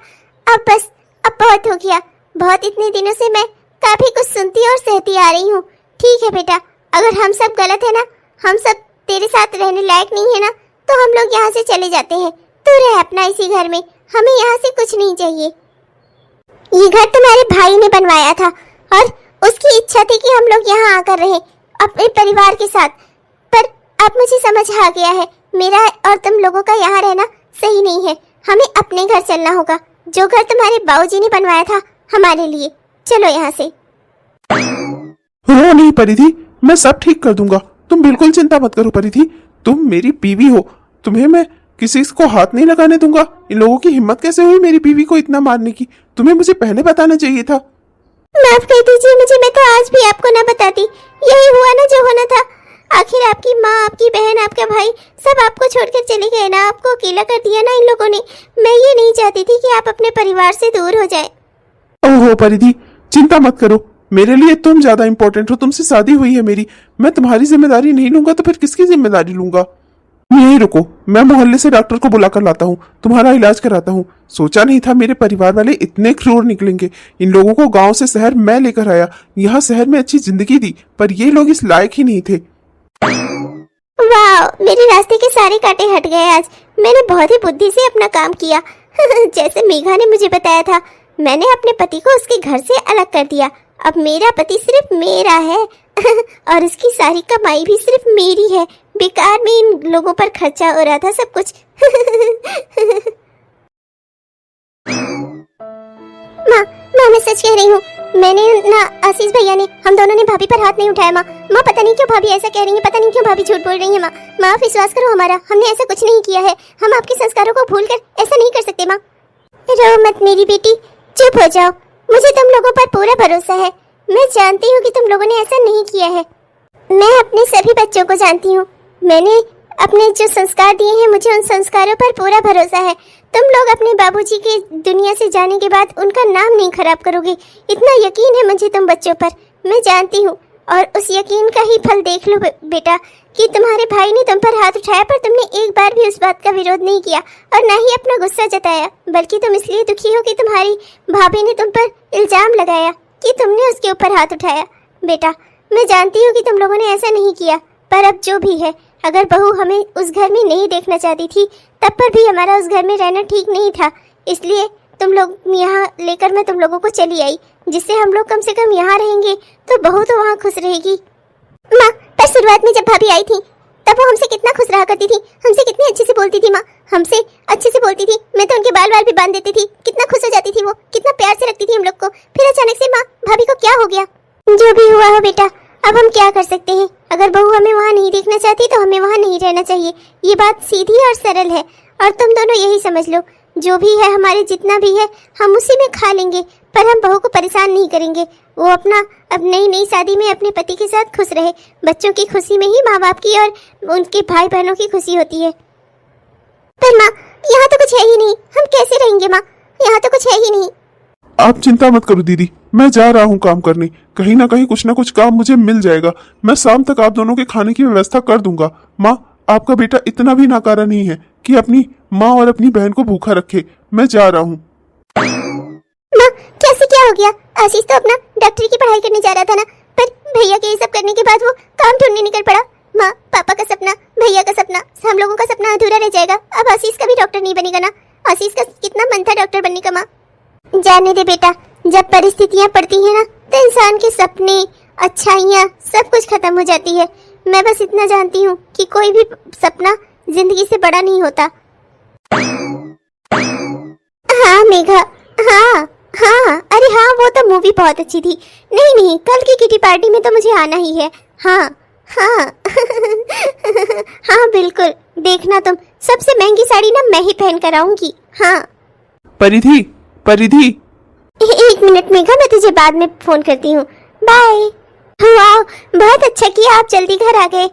[SPEAKER 2] अब बस, अब बहुत हो गया। बहुत इतने दिनों से मैं काफी कुछ सुनती और सहती आ रही हूँ। ठीक है बेटा, अगर हम सब गलत है ना, हम सब तेरे साथ रहने लायक नहीं है ना, तो हम लोग यहाँ से चले जाते हैं। तू रह अपना इसी घर में, हमें यहाँ से कुछ नहीं चाहिए। ये घर तुम्हारे भाई ने बनवाया था और उसकी इच्छा थी कि हम लोग यहाँ आकर रहे अपने परिवार के साथ। पर अब मुझे समझ आ गया है, मेरा और तुम लोगों का यहाँ रहना सही नहीं है। हमें अपने घर चलना होगा, जो घर तुम्हारे बाबूजी ने बनवाया था हमारे लिए। चलो यहाँ से।
[SPEAKER 1] रो नहीं परिधि, मैं सब ठीक कर दूंगा, तुम बिल्कुल चिंता मत करो परिधि। तुम मेरी बीवी हो, तुम्हें मैं किसी को हाथ नहीं लगाने दूंगा। इन लोगों की हिम्मत कैसे हुई मेरी बीवी को इतना मारने की? तुम्हें मुझे पहले बताना चाहिए था।
[SPEAKER 2] माफ कर दीजिए मुझे, मैं तो आज भी आपको ना बताती। यही हुआ ना जो होना था। आखिर आपकी माँ, आपकी बहन, आपका भाई सब आपको छोड़कर चले गए ना, आपको अकेला कर दिया ना इन लोगों ने। मैं ये नहीं चाहती थी कि आप अपने परिवार से दूर हो जाए।
[SPEAKER 1] ओहो परिधि, चिंता मत करो, मेरे लिए तुम ज्यादा इंपॉर्टेंट हो। तुमसे शादी हुई है मेरी, मैं तुम्हारी जिम्मेदारी नहीं लूंगा तो फिर किसकी जिम्मेदारी लूंगा? यहीं रुको, मैं मोहल्ले से डॉक्टर को बुलाकर लाता हूँ, तुम्हारा इलाज कराता हूँ। सोचा नहीं था मेरे परिवार वाले इतने क्रूर निकलेंगे। इन लोगों को गांव से शहर मैं लेकर आया, यहाँ शहर में अच्छी जिंदगी दी, पर ये लोग इस लायक ही नहीं थे।
[SPEAKER 2] वाह, मेरे रास्ते के सारे कांटे हट गए आज। मैंने बहुत ही बुद्धि से अपना काम किया। जैसे मेघा ने मुझे बताया था, मैंने अपने पति को उसके घर से अलग कर दिया। अब मेरा पति सिर्फ मेरा है और उसकी सारी कमाई भी सिर्फ मेरी है। बेकार में इन लोगों पर खर्चा हो रहा था सब कुछ। माँ मैं सच कह रही हूँ। मैंने ना आशीष भैया ने, हम दोनों ने भाभी पर हाथ नहीं उठाया। माँ पता नहीं क्यों भाभी ऐसा कह रही है, पता नहीं क्यों भाभी झूठ बोल रही है। माँ आप विश्वास करो हमारा, हमने ऐसा कुछ नहीं किया है। हम आपके संस्कारों को भूलकर ऐसा नहीं कर सकते। माँ रो मत मेरी बेटी, चुप हो जाओ। मुझे तुम लोगों पर पूरा भरोसा है। मैं जानती हूँ कि तुम लोगों ने ऐसा नहीं किया है। मैं अपने सभी बच्चों को जानती हूँ। मैंने अपने जो संस्कार दिए हैं, मुझे उन संस्कारों पर पूरा भरोसा है। तुम लोग अपने बाबूजी के दुनिया से जाने के बाद उनका नाम नहीं खराब करोगे, इतना यकीन है मुझे तुम बच्चों पर। मैं जानती हूँ और उस यकीन का ही फल देख लो बेटा कि तुम्हारे भाई ने तुम पर हाथ उठाया पर तुमने एक बार भी उस बात का विरोध नहीं किया और ना ही अपना गुस्सा जताया, बल्कि तुम इसलिए दुखी हो कि तुम्हारी भाभी ने तुम पर इल्जाम लगाया कि तुमने उसके ऊपर हाथ उठाया। बेटा मैं जानती हूँ कि तुम लोगों ने ऐसा नहीं किया, पर अब जो भी है, अगर बहू हमें उस घर में नहीं देखना चाहती थी तब पर भी हमारा उस घर में रहना ठीक नहीं था। इसलिए तुम लोग यहाँ लेकर मैं तुम लोगों को चली आई, जिससे हम लोग कम से कम यहाँ रहेंगे तो बहू तो वहाँ खुश रहेगी। माँ पर शुरुआत में जब भाभी आई थी तब वो हमसे कितना खुश रहा करती थी, हमसे कितनी अच्छे से बोलती थी। माँ हमसे अच्छे से बोलती थी, मैं तो उनके बाल भी बांध देती थी, कितना खुश हो जाती थी वो, कितना प्यार से रखती थी हम लोग को। फिर अचानक से माँ भाभी को क्या हो गया? जो भी हुआ हो बेटा, अब हम क्या कर सकते हैं। अगर बहू हमें वहाँ नहीं देखना चाहती तो हमें वहाँ नहीं रहना चाहिए। ये बात सीधी और सरल है और तुम दोनों यही समझ लो, जो भी है हमारे जितना भी है हम उसी में खा लेंगे, पर हम बहू को परेशान नहीं करेंगे। वो अपना अब नई शादी में अपने पति के साथ खुश रहे। बच्चों की खुशी में ही माँ बाप की और उनके भाई बहनों की खुशी होती है। पर माँ यहाँ तो कुछ है ही नहीं, हम कैसे रहेंगे? माँ यहाँ तो कुछ है ही नहीं।
[SPEAKER 1] आप चिंता मत करो दीदी, मैं जा रहा हूँ काम करने। कहीं ना कहीं कुछ ना कुछ काम मुझे मिल जाएगा। मैं शाम तक आप दोनों के खाने की व्यवस्था कर दूंगा। माँ आपका बेटा इतना भी नाकारा नहीं है कि अपनी माँ और अपनी बहन को भूखा रखे। मैं जा रहा हूँ।
[SPEAKER 2] माँ कैसे क्या हो गया? आशीष तो अपना डॉक्टरी की पढ़ाई करने जा रहा था ना, पर भैया के ये सब करने के बाद वो काम ढूंढने निकल पड़ा। माँ पापा का सपना, भैया का सपना, हम लोगों का सपना अधूरा रह जाएगा। अब आशीष का भी डॉक्टर नहीं बनेगा ना। आशीष का कितना मन था डॉक्टर बनने का। माँ जाने दे बेटा, जब परिस्थितियाँ पड़ती हैं ना तो इंसान के सपने, अच्छाइयाँ सब कुछ खत्म हो जाती है। मैं बस इतना जानती हूँ कि कोई भी सपना जिंदगी से बड़ा नहीं होता। हाँ मेघा, हाँ हाँ, अरे हाँ वो तो मूवी बहुत अच्छी थी। नहीं कल की किटी पार्टी में तो मुझे आना ही है। हाँ हाँ हाँ बिल्कुल, देखना तुम, सबसे महंगी साड़ी ना मैं ही पहन कर आऊंगी। हाँ
[SPEAKER 1] परिधि, परिधि,
[SPEAKER 2] एक मिनट मेघा, मैं तुझे बाद में फोन करती हूँ। बाय। वाह बहुत अच्छा किया आप जल्दी घर आ गए।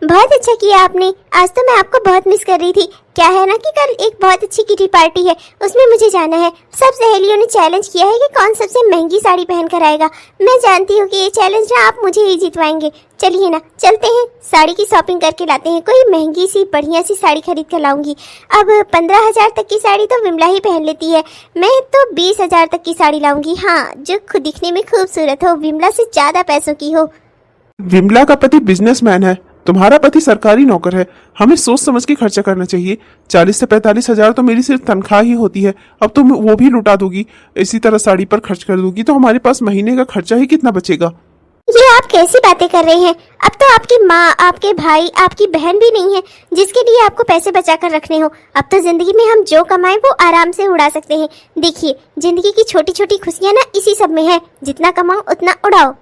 [SPEAKER 2] बहुत अच्छा किया आपने। आज तो मैं आपको बहुत मिस कर रही थी। क्या है ना कि कल एक बहुत अच्छी किटी पार्टी है, उसमें मुझे जाना है। सब सहेलियों ने चैलेंज किया है कि कौन सबसे महंगी साड़ी पहन कर आएगा। मैं जानती हूँ कि ये चैलेंज ना आप मुझे ही जितवाएंगे। चलिए ना चलते हैं, साड़ी की शॉपिंग करके लाते हैं। कोई महंगी सी बढ़िया सी साड़ी खरीद कर लाऊंगी। अब 15,000 तक की साड़ी तो विमला ही पहन लेती है, मैं तो 20,000 तक की साड़ी लाऊंगी। हाँ जो खुद दिखने में खूबसूरत हो, विमला से ज्यादा पैसों की हो।
[SPEAKER 1] विमला का पति बिजनेसमैन है, तुम्हारा पति सरकारी नौकर है। हमें सोच समझ के खर्चा करना चाहिए। 40 से 45,000 तो मेरी सिर्फ तनख्वाह ही होती है। अब तुम वो भी लुटा दोगी, इसी तरह साड़ी पर खर्च कर दोगी तो हमारे पास महीने का खर्चा ही कितना बचेगा?
[SPEAKER 2] ये आप कैसी बातें कर रहे हैं? अब तो आपकी माँ, आपके भाई, आपकी बहन भी नहीं है जिसके लिए आपको पैसे बचा कर रखने हो। अब तो जिंदगी में हम जो कमाएं वो आराम से उड़ा सकते हैं। देखिए जिंदगी की छोटी छोटी खुशियाँ ना इसी सब में है, जितना कमाओ उतना उड़ाओ।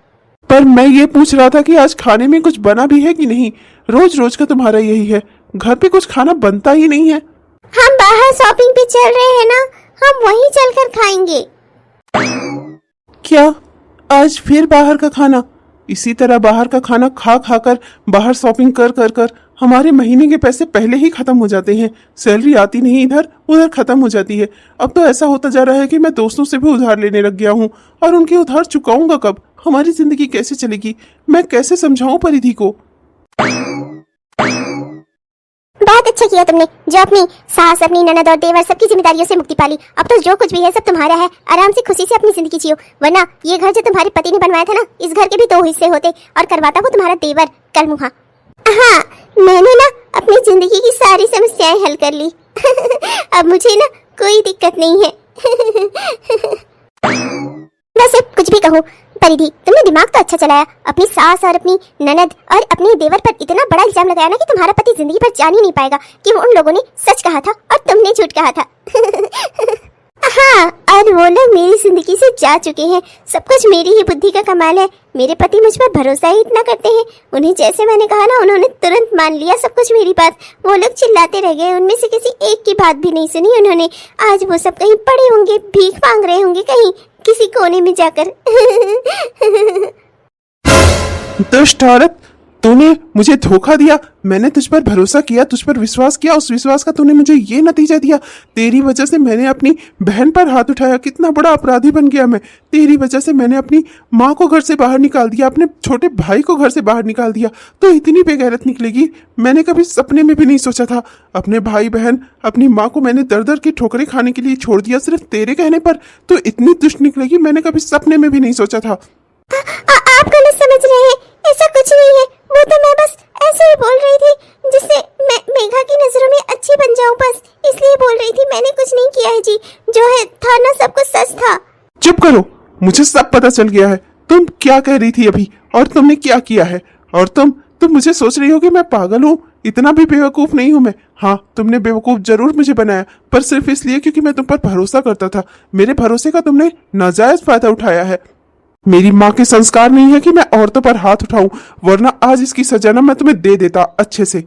[SPEAKER 1] पर मैं ये पूछ रहा था कि आज खाने में कुछ बना भी है कि नहीं? रोज रोज का तुम्हारा यही है, घर पे कुछ खाना बनता ही नहीं है।
[SPEAKER 2] हम बाहर शॉपिंग पे चल रहे हैं ना, हम वहीं चलकर खाएंगे।
[SPEAKER 1] क्या आज फिर बाहर का खाना? इसी तरह बाहर का खाना खा खा कर, बाहर शॉपिंग कर कर कर हमारे महीने के पैसे पहले ही खत्म हो जाते हैं। सैलरी आती नहीं, इधर उधर खत्म हो जाती है। अब तो ऐसा होता जा रहा है कि मैं दोस्तों से भी उधार लेने लग गया हूँ, और उनके उधार चुकाऊंगा कब? हमारी जिंदगी कैसे चलेगी? मैं कैसे समझाऊं परिधि को?
[SPEAKER 2] बहुत अच्छा किया तुमने जो अपनी सास, अपनी ननद और देवर सबकी जिम्मेदारियों से मुक्ति पाली। अब तो जो कुछ भी है सब तुम्हारा है, आराम से खुशी से अपनी जिंदगी जियो। वरना ये घर जो तुम्हारे पति ने बनवाया था ना, इस घर के भी 2 हिस्से होते और करवाता वो तुम्हारा देवर कर्मुहा। हाँ मैंने ना अपनी जिंदगी की सारी समस्याएं हल कर ली। अब मुझे ना कोई दिक्कत नहीं है। वैसे कुछ भी कहूँ परिधि, तुमने दिमाग तो अच्छा चलाया। अपनी सास और अपनी ननद और अपने देवर पर इतना बड़ा इल्जाम लगाया ना कि तुम्हारा पति जिंदगी भर जान ही नहीं पाएगा कि उन लोगों ने सच कहा था और तुमने झूठ कहा था। हाँ, और वो लोग मेरी जिंदगी से जा चुके हैं। सब कुछ मेरी ही बुद्धि का कमाल है। मेरे पति मुझ पर भरोसा ही इतना करते हैं। उन्हें जैसे मैंने कहा ना, उन्होंने तुरंत मान लिया सब कुछ मेरी बात। वो लोग चिल्लाते रह गए, उनमें से किसी एक की बात भी नहीं सुनी उन्होंने। आज वो सब कहीं पड़े होंगे, भीख मांग रहे होंगे कहीं किसी कोने में जाकर।
[SPEAKER 1] दुष्ट औरत, तूने मुझे धोखा दिया। मैंने तुझ पर भरोसा किया, तुझ पर विश्वास किया। उस विश्वास का तूने मुझे ये नतीजा दिया। तेरी वजह से मैंने अपनी बहन पर हाथ उठाया। कितना बड़ा अपराधी बन गया मैं। तेरी वजह से मैंने अपनी माँ को घर से बाहर निकाल दिया, अपने छोटे भाई को घर से बाहर निकाल दिया। तो इतनी बेगैरत निकलेगी, मैंने कभी सपने में भी नहीं सोचा था। अपने भाई बहन, अपनी माँ को मैंने दर दर की ठोकरें खाने के लिए छोड़ दिया सिर्फ तेरे कहने पर। तो इतनी दुष्ट निकलेगी, मैंने कभी सपने में भी नहीं सोचा था।
[SPEAKER 2] आप गलत समझ रहे हैं, ऐसा कुछ नहीं है। वो तो मैं बस ऐसे ही बोल रही थी, जिससे मैं मेघा की नजरों में अच्छी बन जाऊं, बस इसलिए बोल रही थी। मैंने कुछ नहीं किया है जी। जो है था ना, सब कुछ सच था।
[SPEAKER 1] चुप करो, मुझे सब पता चल गया है। तुम क्या कह रही थी अभी और तुमने क्या किया है। और तुम मुझे सोच रही हो कि मैं पागल हूँ। इतना भी बेवकूफ नहीं हूँ मैं। हाँ, तुमने बेवकूफ जरूर मुझे बनाया, पर सिर्फ इसलिए क्योंकि मैं तुम पर भरोसा करता था। मेरे भरोसे का तुमने नाजायज फायदा उठाया है। मेरी माँ के संस्कार नहीं है कि मैं औरतों पर हाथ उठाऊं, वरना आज इसकी सजा ना मैं तुम्हें दे देता अच्छे से।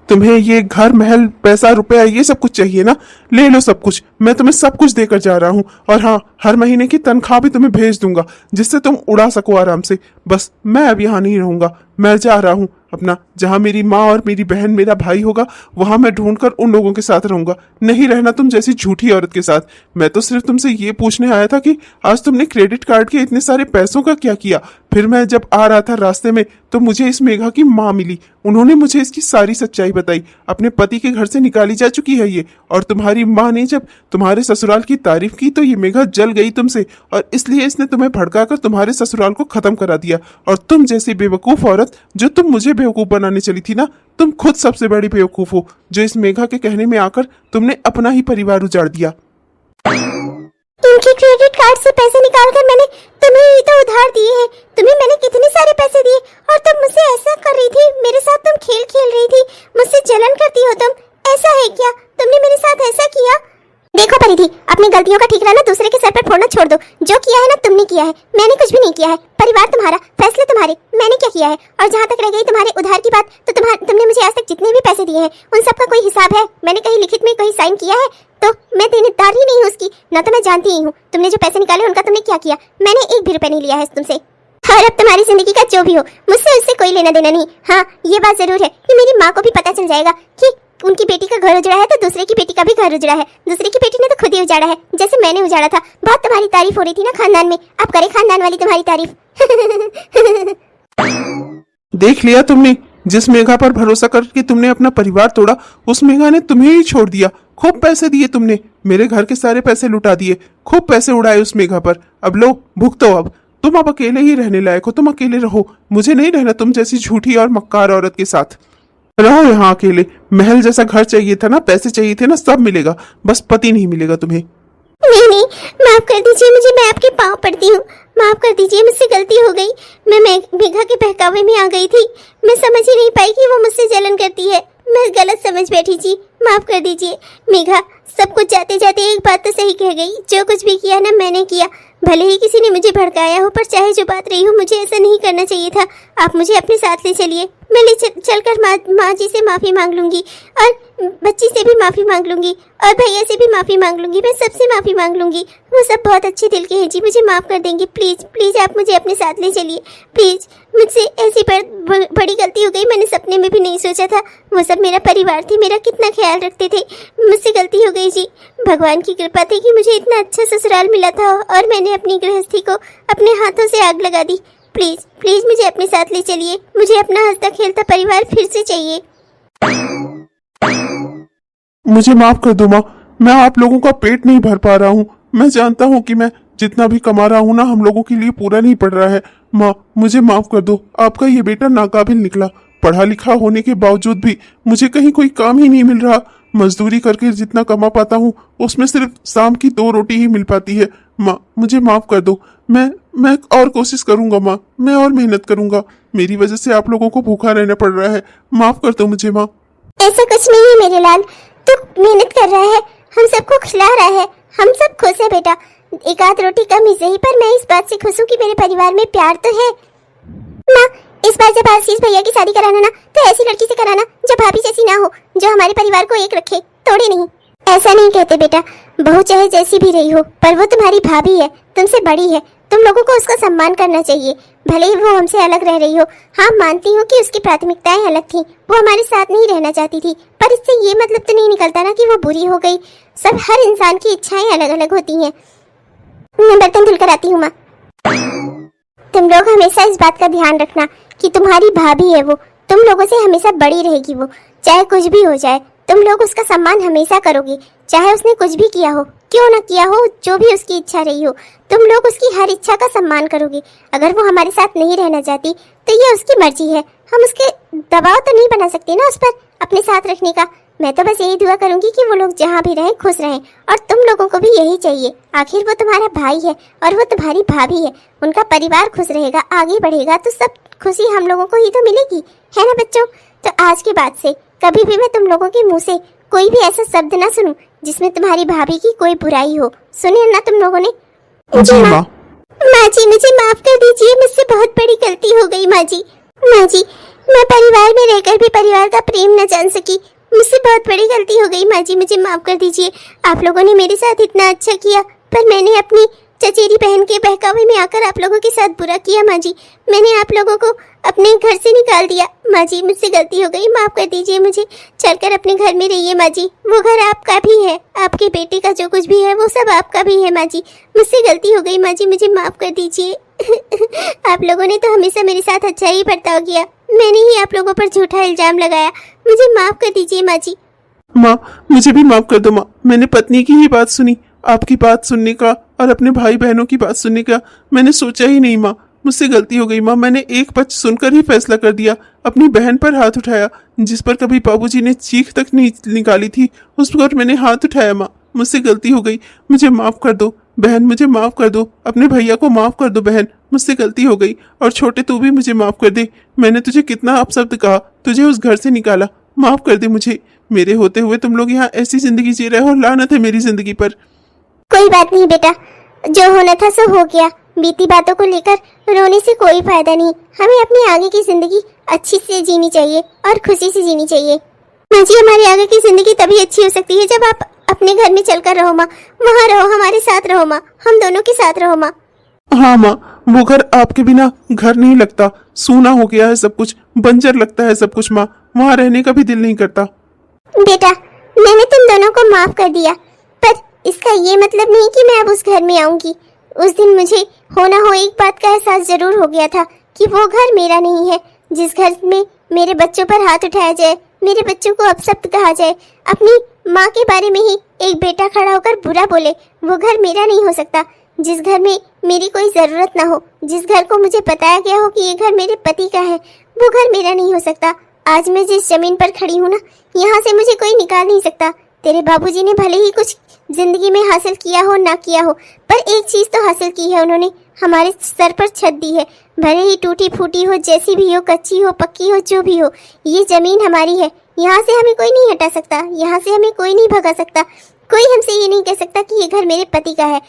[SPEAKER 1] तुम्हें ये घर, महल, पैसा, रुपया, ये सब कुछ चाहिए ना, ले लो सब कुछ। मैं तुम्हें सब कुछ देकर जा रहा हूँ। और हाँ, हर महीने की तनख्वाह भी तुम्हें भेज दूंगा, जिससे तुम उड़ा सको आराम से। बस मैं अब यहाँ नहीं रहूंगा, मैं जा रहा हूँ अपना। जहाँ मेरी माँ और मेरी बहन, मेरा भाई होगा, वहां मैं ढूंढकर उन लोगों के साथ रहूंगा। नहीं रहना तुम जैसी झूठी औरत के साथ। मैं तो सिर्फ तुमसे ये पूछने आया था कि आज तुमने क्रेडिट कार्ड के इतने सारे पैसों का क्या किया। फिर मैं जब आ रहा था रास्ते में, तो मुझे इस मेघा की माँ मिली। उन्होंने मुझे इसकी सारी सच्चाई बताई। अपने पति के घर से निकाली जा चुकी है ये। और तुम्हारी माँ ने जब तुम्हारे ससुराल की तारीफ की, तो ये मेघा जल गई तुमसे, और इसलिए इसने तुम्हें भड़काकर तुम्हारे ससुराल को खत्म करा दिया। और तुम जैसी बेवकूफ औरत, जो तुम मुझे बेवकूफ बनाने चली थी ना, तुम खुद सबसे बड़ी बेवकूफ हो, जो इस मेघा के कहने में आकर तुमने अपना ही परिवार उजाड़ दिया।
[SPEAKER 2] इनके क्रेडिट कार्ड से पैसे निकालकर मैंने तुम्हें ही तो उधार दिए हैं। तुम्हें मैंने कितने सारे पैसे दिए, और तुम मुझसे ऐसा कर रही थी। मेरे साथ तुम खेल खेल रही थी, मुझसे जलन करती हो तुम। ऐसा है क्या? तुमने मेरे साथ ऐसा किया? देखो परिधि, अपनी गलतियों का ठिकाना दूसरे के सर पर फोड़ना छोड़ दो। जो किया है ना, तुमने किया है, मैंने कुछ भी नहीं किया है। परिवार तुम्हारा, फैसले तुम्हारे, मैंने क्या किया है? और जहाँ तक रह गई तुम्हारे उधार की बात, तो तुमने मुझे आज तक जितने भी पैसे दिए हैं, उन सब का कोई हिसाब है? मैंने कहीं लिखित में कहीं साइन किया है? तो मैं देनदार ही नहीं हूँ उसकी, ना तो मैं जानती ही हूँ। तुमने जो पैसे निकाले उनका तुमने क्या किया? मैंने एक भी रुपया नहीं लिया है तुमसे। और अब तुम्हारी जिंदगी का जो भी हो, मुझसे उससे कोई लेना देना नहीं। हाँ, ये बात जरूर है कि मेरी माँ को भी पता चल जाएगा कि उनकी बेटी का घर उजड़ा है, तो दूसरे की बेटी का भी घर उजड़ा है। दूसरे की बेटी ने तो खुद ही उजाड़ा है, जैसे मैंने उजाड़ा था। बहुत तुम्हारी तारीफ हो रही थी ना खानदान में, अब करे खानदान वाली तुम्हारी तारीफ।
[SPEAKER 1] देख लिया तुमने, जिस मेघा पर भरोसा करके तुमने अपना परिवार तोड़ा, उस मेघा ने तुम्हें ही छोड़ दिया। खूब पैसे दिए तुमने, मेरे घर के सारे पैसे लुटा दिए, खूब पैसे उड़ाए उस मेघा पर। अब लो, भुगतो। अब तुम अब अकेले ही रहने लायक हो, तुम अकेले रहो। मुझे नहीं रहना तुम जैसी झूठी और मक्कार औरत के साथ। रहो यहाँ अकेले। महल जैसा घर चाहिए था ना, पैसे चाहिए थे ना, सब मिलेगा, बस पति नहीं मिलेगा तुम्हें।
[SPEAKER 2] नहीं नहीं, माफ कर दीजिए मुझे, मैं आपके पाँव पड़ती हूँ। माफ कर दीजिए, मुझसे गलती हो गई। मैं मेघा के बहकावे में आ गई थी। मैं समझ ही नहीं पाई कि वो मुझसे जलन करती है। मैं गलत समझ बैठी जी, माफ कर दीजिए। मेघा सब कुछ जाते जाते एक बात तो सही कह गई। जो कुछ भी किया ना, मैंने किया। भले ही किसी ने मुझे भड़काया हो, पर चाहे जो बात रही हो, मुझे ऐसा नहीं करना चाहिए था। आप मुझे अपने साथ ले चलिए। मैं ले चलकर माँ जी से माफ़ी मांग लूंगी, और बच्ची से भी माफ़ी मांग लूंगी, और भैया से भी माफ़ी मांग लूंगी। मैं सबसे माफ़ी मांग लूंगी। वो सब बहुत अच्छे दिल के हैं जी, मुझे माफ़ कर देंगे। प्लीज़ प्लीज़ आप मुझे अपने साथ ले चलिए प्लीज़। मुझसे ऐसी बड़ी गलती हो गई, मैंने सपने में भी नहीं सोचा था। वो सब मेरा परिवार थी, मेरा कितना ख्याल रखते थे। मुझसे गलती हो गई जी। भगवान की कृपा थी कि मुझे इतना अच्छा ससुराल मिला था, और मैंने अपनी गृहस्थी को अपने हाथों से आग लगा दी। प्लीज़ प्लीज़ मुझे अपने साथ ले चलिए। मुझे अपना हंसता खेलता परिवार फिर से चाहिए।
[SPEAKER 1] मुझे माफ कर दो माँ, मैं आप लोगों का पेट नहीं भर पा रहा हूँ। मैं जानता हूँ कि मैं जितना भी कमा रहा हूँ ना, हम लोगों के लिए पूरा नहीं पड़ रहा है। माँ, मुझे माफ कर दो। आपका ये बेटा नाकाबिल निकला। पढ़ा लिखा होने के बावजूद भी मुझे कहीं कोई काम ही नहीं मिल रहा। मजदूरी करके जितना कमा पाता हूँ उसमें सिर्फ शाम की 2 रोटी ही मिल पाती है। माँ मुझे माफ कर दो। मैं और कोशिश करूंगा माँ, मैं और मेहनत करूंगा। मेरी वजह से आप लोगों को भूखा रहना पड़ रहा है, माफ कर दो मुझे माँ।
[SPEAKER 2] ऐसा कुछ नहीं है मेरे लाल, तू मेहनत कर रहा है, हम सबको खिला रहा है, हम सब खुश है बेटा। एक आध रोटी कम ही सही, पर मैं इस बात से खुश हूँ कि मेरे परिवार में प्यार तो है। माँ इस बार जब आशीष भैया की शादी कराना ना, तो ऐसी लड़की से कराना जो भाभी जैसी ना हो, जो हमारे परिवार को एक रखे, तोड़े नहीं। ऐसा नहीं कहते बेटा, बहू चाहे जैसी भी रही हो, पर वो तुम्हारी भाभी है, तुमसे बड़ी है, तुम लोगों को उसका सम्मान करना चाहिए। भले ही वो हमसे अलग रह रही हो, हाँ मानती हूँ कि उसकी प्राथमिकताएं अलग थी, वो हमारे साथ नहीं रहना चाहती थी, पर इससे ये मतलब तो नहीं निकलता ना कि वो बुरी हो गई। सब हर इंसान की इच्छाएं अलग अलग होती हैं। मैं बर्तन धुलकर आती हूँ माँ। तुम लोग हमेशा इस बात का ध्यान रखना कि तुम्हारी भाभी है वो, तुम लोगों से हमेशा बड़ी रहेगी वो, चाहे कुछ भी हो जाए, तुम लोग उसका सम्मान हमेशा करोगे, चाहे उसने कुछ भी किया हो, क्यों ना किया हो, जो भी उसकी इच्छा रही हो, तुम लोग उसकी हर इच्छा का सम्मान करोगे। अगर वो हमारे साथ नहीं रहना चाहती तो ये उसकी मर्जी है, हम उसके दबाव तो नहीं बना सकते ना उस पर अपने साथ रखने का। मैं तो बस यही दुआ करूंगी कि वो लोग जहाँ भी रहें खुश रहें, और तुम लोगों को भी यही चाहिए। आखिर वो तुम्हारा भाई है और वो तुम्हारी भाभी है, उनका परिवार खुश रहेगा, आगे बढ़ेगा तो सब खुशी हम लोगों को ही तो मिलेगी, है ना बच्चों। तो आज के बाद से कभी भी मैं तुम लोगों के मुंह से कोई भी ऐसा शब्द ना सुनूं जिसमें तुम्हारी भाभी की कोई बुराई हो। सुने ना तुम लोगों ने?
[SPEAKER 1] जी माँ।
[SPEAKER 2] माँ जी मुझे माफ कर दीजिए, मुझसे बहुत बड़ी गलती हो गई माँ जी। माँ जी मैं परिवार में रहकर भी परिवार का प्रेम न जान सकी, मुझसे बहुत बड़ी गलती हो गई माँ जी, मुझे माफ कर दीजिए। आप लोगों ने मेरे साथ इतना अच्छा किया, पर मैंने अपनी चचेरी बहन के बहकावे में आकर आप लोगों के साथ बुरा किया माँ जी। मैंने आप लोगों को अपने घर से निकाल दिया माँ जी, मुझसे गलती हो गई, माफ कर दीजिए मुझे। चलकर अपने घर में रहिए माँ जी, वो घर आपका भी है, आपके बेटे का जो कुछ भी है वो सब आपका भी है माँ जी। मुझसे गलती हो गई माँ जी, मुझे माफ कर दीजिए। आप लोगों ने तो हमेशा मेरे साथ अच्छा ही बर्ताव किया, मैंने ही आप लोगों पर झूठा इल्जाम लगाया, मुझे माफ कर दीजिए माँ जी।
[SPEAKER 1] माँ मुझे भी माफ कर दो माँ, मैंने पत्नी की ही बात सुनी, आपकी बात सुनने का और अपने भाई बहनों की बात सुनने का मैंने सोचा ही नहीं माँ, मुझसे गलती हो गई माँ। मैंने एक पक्ष सुनकर ही फैसला कर दिया, अपनी बहन पर हाथ उठाया, जिस पर कभी बाबूजी ने चीख तक नहीं निकाली थी उस पर मैंने हाथ उठाया माँ, मुझसे गलती हो गई, मुझे माफ कर दो बहन, मुझे माफ कर दो, अपने भैया को माफ कर दो बहन, मुझसे गलती हो गई। और छोटे तू भी मुझे माफ कर दे, मैंने तुझे कितना अपशब्द कहा, तुझे उस घर से निकाला, माफ कर दे मुझे। मेरे होते हुए तुम लोग यहाँ ऐसी जिंदगी जी रहे हो, लानत है मेरी जिंदगी पर।
[SPEAKER 2] कोई बात नहीं बेटा, जो होना था सो हो गया, बीती बातों को लेकर रोने से कोई फायदा नहीं। हमें अपनी आगे की जिंदगी अच्छी से जीनी चाहिए और खुशी से जीनी चाहिए। माँ जी हमारी आगे की जिंदगी तभी अच्छी हो सकती है जब आप अपने घर में चलकर रहो माँ, वहाँ रहो, हमारे साथ रहो माँ, हम दोनों के साथ रहो माँ।
[SPEAKER 1] हाँ माँ, वो घर आपके बिना घर नहीं लगता, सूना हो गया है सब कुछ, बंजर लगता है सब कुछ माँ, वहाँ रहने का भी दिल नहीं करता।
[SPEAKER 2] बेटा मैंने तुम दोनों को माफ कर दिया, पर इसका ये मतलब नहीं कि मैं अब उस घर में आऊंगी। उस दिन मुझे हो ना हो एक बात का एहसास जरूर हो गया था कि वो घर मेरा नहीं है। जिस घर में मेरे बच्चों पर हाथ उठाया जाए, मेरे बच्चों को अपशब्द कहा जाए, अपनी माँ के बारे में ही एक बेटा खड़ा होकर बुरा बोले, वो घर मेरा नहीं हो सकता। जिस घर में मेरी कोई जरूरत ना हो, जिस घर को मुझे बताया गया हो कि ये घर मेरे पति का है, वो घर मेरा नहीं हो सकता। आज मैं जिस जमीन पर खड़ी हूँ ना, यहाँ से मुझे कोई निकाल नहीं सकता। तेरे बाबूजी ने भले ही कुछ जिंदगी में हासिल किया हो ना किया हो, पर एक चीज तो हासिल की है उन्होंने, हमारे सर पर छत दी है। भले ही टूटी फूटी हो, जैसी भी हो, कच्ची हो, पक्की हो, जो भी हो, ये जमीन हमारी है, यहाँ से हमें कोई नहीं हटा सकता, यहाँ से हमें कोई नहीं भगा सकता। कोई हमसे ये नहीं कह सकता कि ये घर मेरे पति का है।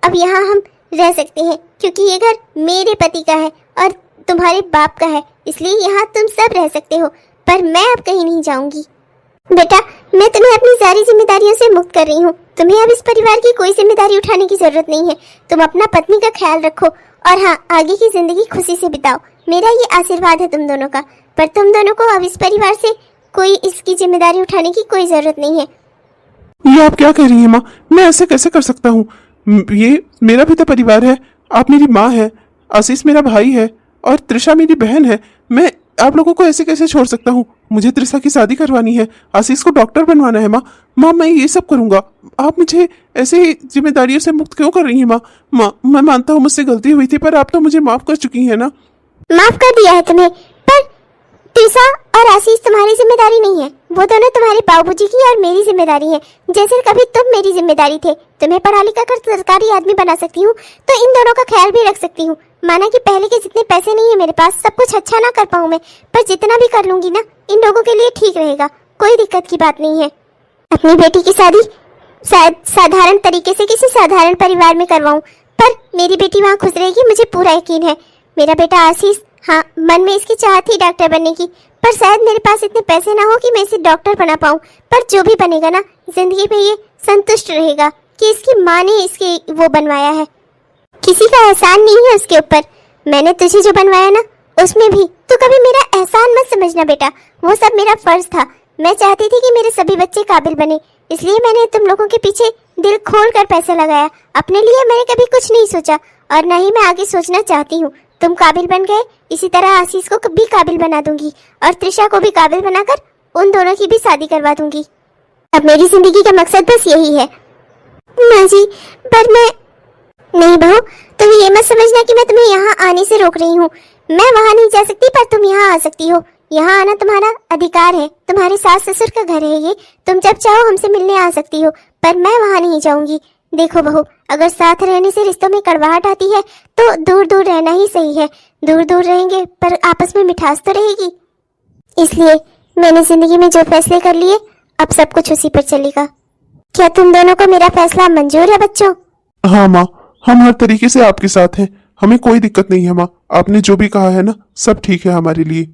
[SPEAKER 2] अब यहाँ हम रह सकते हैं क्योंकि ये घर मेरे पति का है और तुम्हारे बाप का है, इसलिए यहाँ तुम सब रह सकते हो, पर मैं अब कहीं नहीं जाऊंगी। बेटा मैं तुम्हें अपनी सारी जिम्मेदारियों से मुक्त कर रही हूँ, तुम्हें अब इस परिवार की कोई जिम्मेदारी उठाने की जरूरत नहीं है। तुम अपना पत्नी का ख्याल रखो और हाँ, आगे की जिंदगी खुशी से बिताओ, मेरा ये आशीर्वाद है तुम दोनों का। पर तुम दोनों को अब इस परिवार से कोई इसकी जिम्मेदारी उठाने की कोई जरूरत नहीं है।
[SPEAKER 1] ये आप क्या कह रही हैं माँ, मैं ऐसे कैसे कर सकता हूँ? ये मेरा भी तो परिवार है, आप मेरी माँ है, आशीष मेरा भाई है और त्रिशा मेरी बहन है। मैं आप लोगों को ऐसे कैसे छोड़ सकता हूँ? मुझे त्रिशा की शादी करवानी है, आशीष को डॉक्टर बनवाना है माँ। माँ मैं ये सब करूँगा, आप मुझे ऐसे ही जिम्मेदारियों से मुक्त क्यों कर रही हैं माँ? माँ मैं मानता हूँ मुझसे गलती हुई थी, पर आप तो मुझे माफ कर चुकी हैं ना।
[SPEAKER 2] माफ कर दिया है तुम्हें, पर त्रिशा और आशीष तुम्हारी जिम्मेदारी नहीं है, वो दोनों तुम्हारे बाबूजी की और मेरी जिम्मेदारी है। जैसे कभी तुम मेरी जिम्मेदारी थे, तुम्हें पढ़ा लिखा कर सरकारी आदमी बना सकती हूँ तो इन दोनों का ख्याल भी रख सकती हूँ। माना कि पहले के जितने पैसे नहीं है मेरे पास, सब कुछ अच्छा ना कर पाऊँ मैं, पर जितना भी कर लूंगी ना इन लोगों के लिए ठीक रहेगा, कोई दिक्कत की बात नहीं है। अपनी बेटी की शादी शायद साधारण तरीके से किसी साधारण परिवार में करवाऊं, पर मेरी बेटी वहाँ खुश रहेगी, मुझे पूरा यकीन है। मेरा बेटा आशीष, हाँ मन में इसकी चाहत थी डॉक्टर बनने की, पर शायद मेरे पास इतने पैसे ना हो कि मैं इसे डॉक्टर बना पाऊं। पर जो भी बनेगा ना, जिंदगी में ये संतुष्ट रहेगा कि इसकी माँ ने इसके वो बनवाया है, किसी का एहसान नहीं है उसके ऊपर। मैंने तुझे जो बनवाया ना उसमें भी तो कभी मेरा एहसान मत समझना बेटा, वो सब मेरा फर्ज था। मैं चाहती थी कि मेरे सभी बच्चे काबिल बने, इसलिए मैंने तुम लोगों के पीछे दिल खोल कर पैसा लगाया। अपने लिए मैंने कभी कुछ नहीं सोचा और न ही मैं आगे सोचना चाहती हूँ। तुम काबिल बन गए, इसी तरह आशीष को भी काबिल बना दूंगी और त्रिशा को भी काबिल बनाकर उन दोनों की भी शादी करवा दूंगी। अब मेरी जिंदगी का मकसद बस यही है। माँ जी, पर मैं नहीं बहू, तुम ये मत समझना कि मैं तुम्हें यहाँ आने से रोक रही हूँ। मैं वहाँ नहीं जा सकती पर तुम यहाँ आ सकती हो। यहाँ आना तुम्हारा अधिकार है, तुम्हारे सास ससुर का घर है ये, तुम जब चाहो हमसे मिलने आ सकती हो, पर मैं वहाँ नहीं जाऊंगी। देखो बहू, अगर साथ रहने से रिश्तों में कड़वाहट आती है तो दूर दूर रहना ही सही है। दूर दूर रहेंगे पर आपस में मिठास तो रहेगी। इसलिए मैंने जिंदगी में जो फैसले कर लिए अब सब कुछ उसी पर चलेगा। क्या तुम दोनों को मेरा फैसला मंजूर है बच्चों?
[SPEAKER 1] हाँ माँ, हम हर तरीके से आपके साथ हैं, हमें कोई दिक्कत नहीं है माँ। आपने जो भी कहा है ना, सब ठीक है हमारे लिए।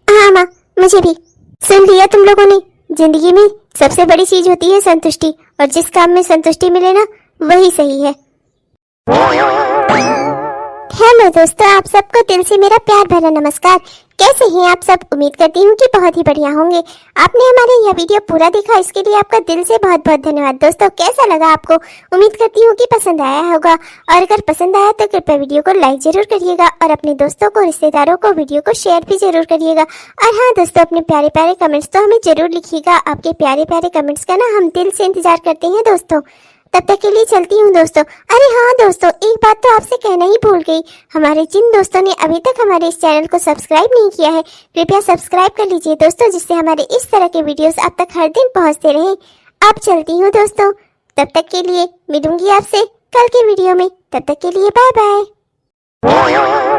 [SPEAKER 2] हाँ माँ, मुझे भी। सुन लिया तुम लोगों ने, जिंदगी में सबसे बड़ी चीज होती है संतुष्टि, और जिस काम में संतुष्टि मिले ना वही सही है। हेलो दोस्तों, आप सबको दिल से मेरा प्यार भरा नमस्कार। कैसे हैं आप सब? उम्मीद करती हूँ कि बहुत ही बढ़िया होंगे। आपने हमारे यह वीडियो पूरा देखा, इसके लिए आपका दिल से बहुत बहुत धन्यवाद। दोस्तों कैसा लगा आपको? उम्मीद करती हूँ कि पसंद आया होगा, और अगर पसंद आया तो कृपया वीडियो को लाइक जरूर करिएगा और अपने दोस्तों को, रिश्तेदारों को वीडियो को शेयर भी जरूर करिएगा। और हाँ दोस्तों, अपने प्यारे प्यारे कमेंट्स तो हमें जरूर लिखिएगा। आपके प्यारे प्यारे कमेंट्स का ना हम दिल से इंतजार करते हैं दोस्तों। तब तक के लिए चलती हूँ दोस्तों। अरे हाँ दोस्तों, एक बात तो आपसे कहना ही भूल गई। हमारे जिन दोस्तों ने अभी तक हमारे इस चैनल को सब्सक्राइब नहीं किया है, कृपया सब्सक्राइब कर लीजिए दोस्तों, जिससे हमारे इस तरह के वीडियोस आप तक हर दिन पहुँचते रहें। अब चलती हूँ दोस्तों, तब तक के लिए मिलूंगी आपसे कल के वीडियो में। तब तक के लिए बाय बाय।